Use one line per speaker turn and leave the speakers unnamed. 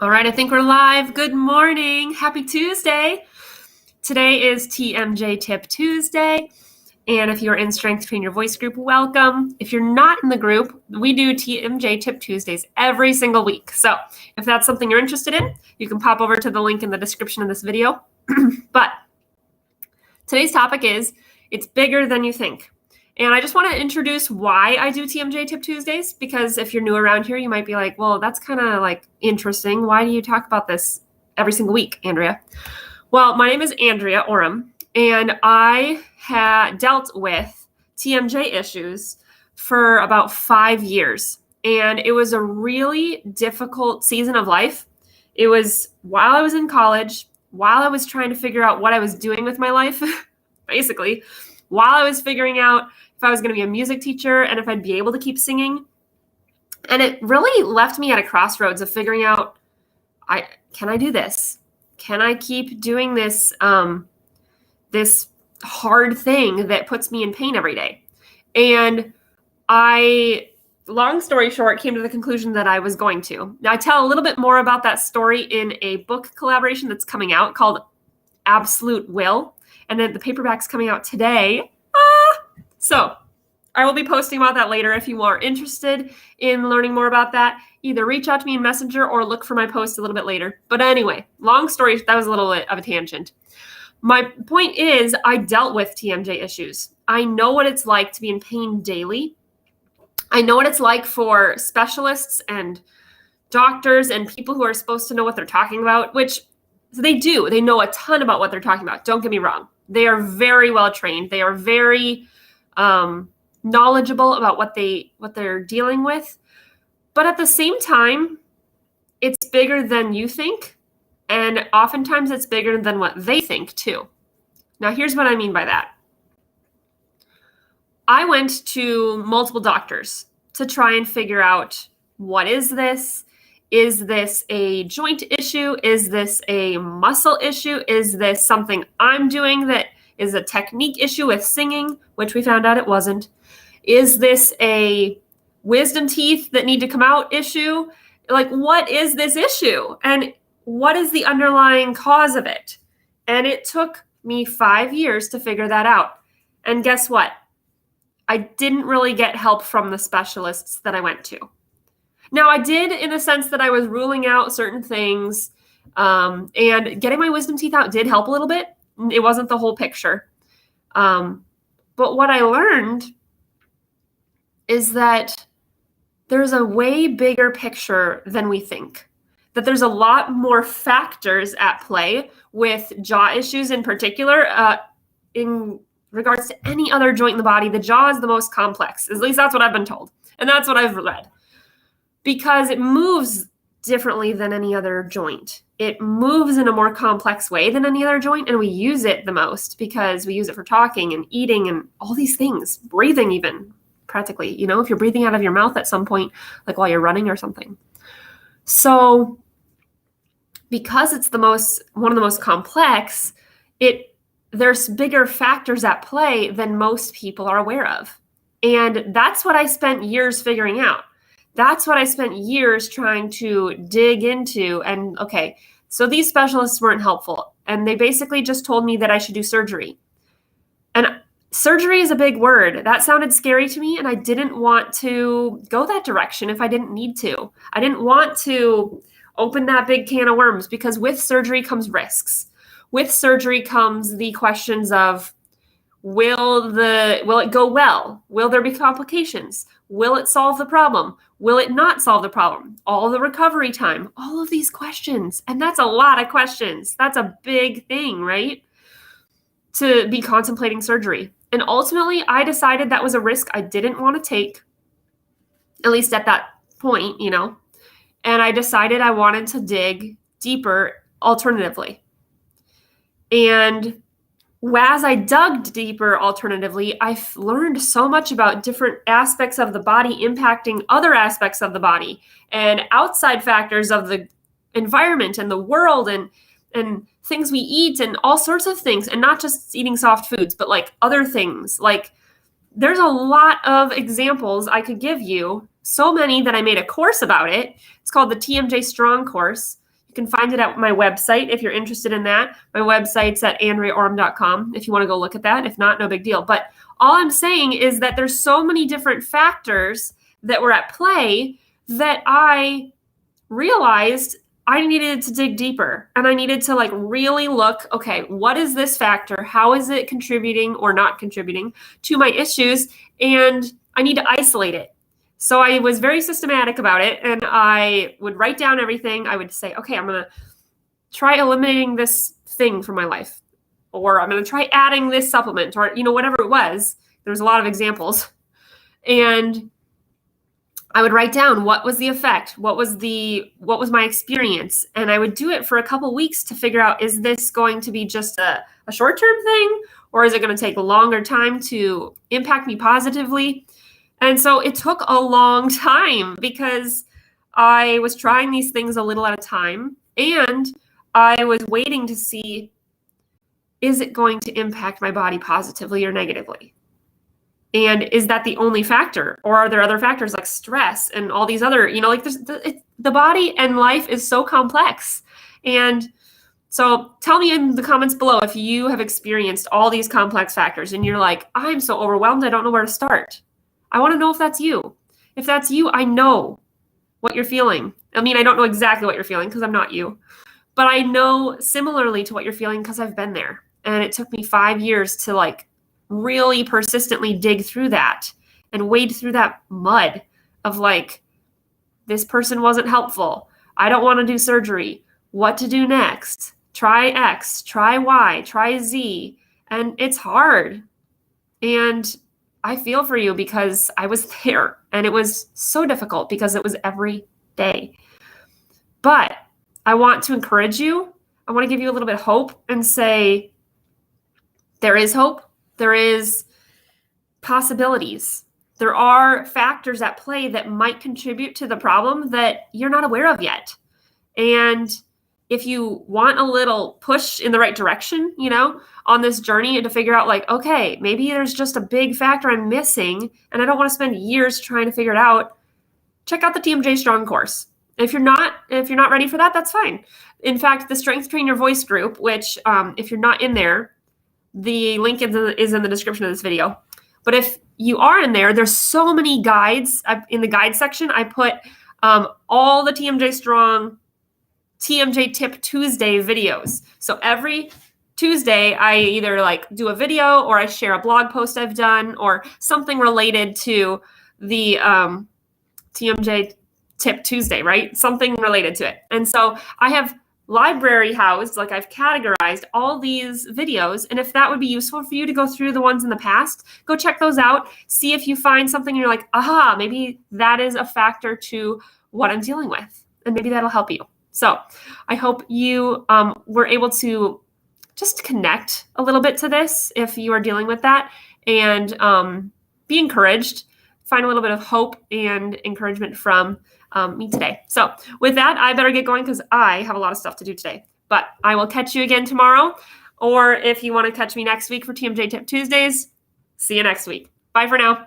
All right, I think we're live. Good morning. Happy Tuesday. Today is TMJ Tip Tuesday. And if you're in Strength Train Your Voice group, welcome. If you're not in the group, we do TMJ Tip Tuesdays every single week. So if that's something you're interested in, you can pop over to the link in the description of this video. But today's topic is, it's bigger than you think. And I just want to introduce why I do TMJ Tip Tuesdays, because if you're new around here, you might be like, well, that's kind of like interesting. Why do you talk about this every single week, Andrea? Well, my name is Andrea Oram, and I had dealt with TMJ issues for about 5 years. And it was a really difficult season of life. It was while I was in college, while I was trying to figure out what I was doing with my life, basically, while I was figuring out if I was going to be a music teacher and if I'd be able to keep singing. And it really left me at a crossroads of figuring out, can I do this? Can I keep doing this, this hard thing that puts me in pain every day? And long story short, came to the conclusion that I was going to. Now, I tell a little bit more about that story in a book collaboration that's coming out called Absolute Will. And then the paperback's coming out today. So I will be posting about that later. If you are interested in learning more about that, either reach out to me in Messenger or look for my post a little bit later. But anyway, long story, that was a little bit of a tangent. My point is, I dealt with TMJ issues. I know what it's like to be in pain daily. I know what it's like for specialists and doctors and people who are supposed to know what they're talking about, which they do. They know a ton about what they're talking about. Don't get me wrong. They are very well trained. They are very knowledgeable about what they're dealing with. But at the same time, it's bigger than you think. And oftentimes it's bigger than what they think too. Now, here's what I mean by that. I went to multiple doctors to try and figure out, what is this? Is this a joint issue? Is this a muscle issue? Is this something I'm doing that is a technique issue with singing, which we found out it wasn't? Is this a wisdom teeth that need to come out issue? Like, what is this issue? And what is the underlying cause of it? And it took me 5 years to figure that out. And guess what? I didn't really get help from the specialists that I went to. Now, I did, in the sense that I was ruling out certain things, and getting my wisdom teeth out did help a little bit. It wasn't the whole picture. But what I learned is that there's a way bigger picture than we think. That there's a lot more factors at play with jaw issues in particular. In regards to any other joint in the body, the jaw is the most complex. At least that's what I've been told. And that's what I've read. Because it moves differently than any other joint. It moves in a more complex way than any other joint, and we use it the most because we use it for talking and eating and all these things, breathing even, practically, if you're breathing out of your mouth at some point, like while you're running or something. So because it's one of the most complex, there's bigger factors at play than most people are aware of. And that's what I spent years figuring out. That's what I spent years trying to dig into. And okay, so these specialists weren't helpful. And they basically just told me that I should do surgery. And surgery is a big word. That sounded scary to me. And I didn't want to go that direction if I didn't need to. I didn't want to open that big can of worms, because with surgery comes risks. With surgery comes the questions of, will it go well? Will there be complications? Will it solve the problem? Will it not solve the problem? All the recovery time, all of these questions. And that's a lot of questions. That's a big thing, right? To be contemplating surgery. And ultimately, I decided that was a risk I didn't want to take, at least at that point, And I decided I wanted to dig deeper alternatively. And as I dug deeper alternatively, I learned so much about different aspects of the body impacting other aspects of the body, and outside factors of the environment and the world, and things we eat, and all sorts of things, and not just eating soft foods, but like other things. Like, there's a lot of examples I could give you, so many that I made a course about it. It's called the TMJ Strong Course. You can find it at my website if you're interested in that. My website's at andreaorm.com if you want to go look at that. If not, no big deal. But all I'm saying is that there's so many different factors that were at play that I realized I needed to dig deeper, and I needed to like really look, okay, what is this factor? How is it contributing or not contributing to my issues? And I need to isolate it. So I was very systematic about it, and I would write down everything. I would say, okay, I'm going to try eliminating this thing from my life, or I'm going to try adding this supplement, or, whatever it was. There's a lot of examples. And I would write down what was the effect, what was my experience, and I would do it for a couple weeks to figure out, is this going to be just a short-term thing, or is it going to take a longer time to impact me positively? And so it took a long time because I was trying these things a little at a time, and I was waiting to see, is it going to impact my body positively or negatively? And is that the only factor? Or are there other factors like stress and all these other, the body and life is so complex. And so tell me in the comments below if you have experienced all these complex factors and you're like, I'm so overwhelmed, I don't know where to start. I want to know if that's you. If that's you, I know what you're feeling. I mean, I don't know exactly what you're feeling because I'm not you, but I know similarly to what you're feeling because I've been there. And it took me 5 years to really persistently dig through that and wade through that mud of this person wasn't helpful. I don't want to do surgery. What to do next? Try X, try Y, try Z. And it's hard. And I feel for you because I was there, and it was so difficult because it was every day. But I want to encourage you. I want to give you a little bit of hope and say, there is hope. There is possibilities. There are factors at play that might contribute to the problem that you're not aware of yet. And if you want a little push in the right direction, on this journey to figure out okay, maybe there's just a big factor I'm missing and I don't want to spend years trying to figure it out, check out the TMJ Strong Course. If you're not ready for that, that's fine. In fact, the Strength Train Your Voice group, which if you're not in there, the link is in the description of this video. But if you are in there, there's so many guides. In the guide section, I put all the TMJ Strong TMJ Tip Tuesday videos. So every Tuesday, I either do a video or I share a blog post I've done or something related to the TMJ Tip Tuesday, right? Something related to it. And so I have library housed, I've categorized all these videos. And if that would be useful for you to go through the ones in the past, go check those out. See if you find something and you're like, aha, maybe that is a factor to what I'm dealing with. And maybe that'll help you. So I hope you were able to just connect a little bit to this if you are dealing with that, and be encouraged, find a little bit of hope and encouragement from me today. So with that, I better get going because I have a lot of stuff to do today. But I will catch you again tomorrow. Or if you want to catch me next week for TMJ Tip Tuesdays, see you next week. Bye for now.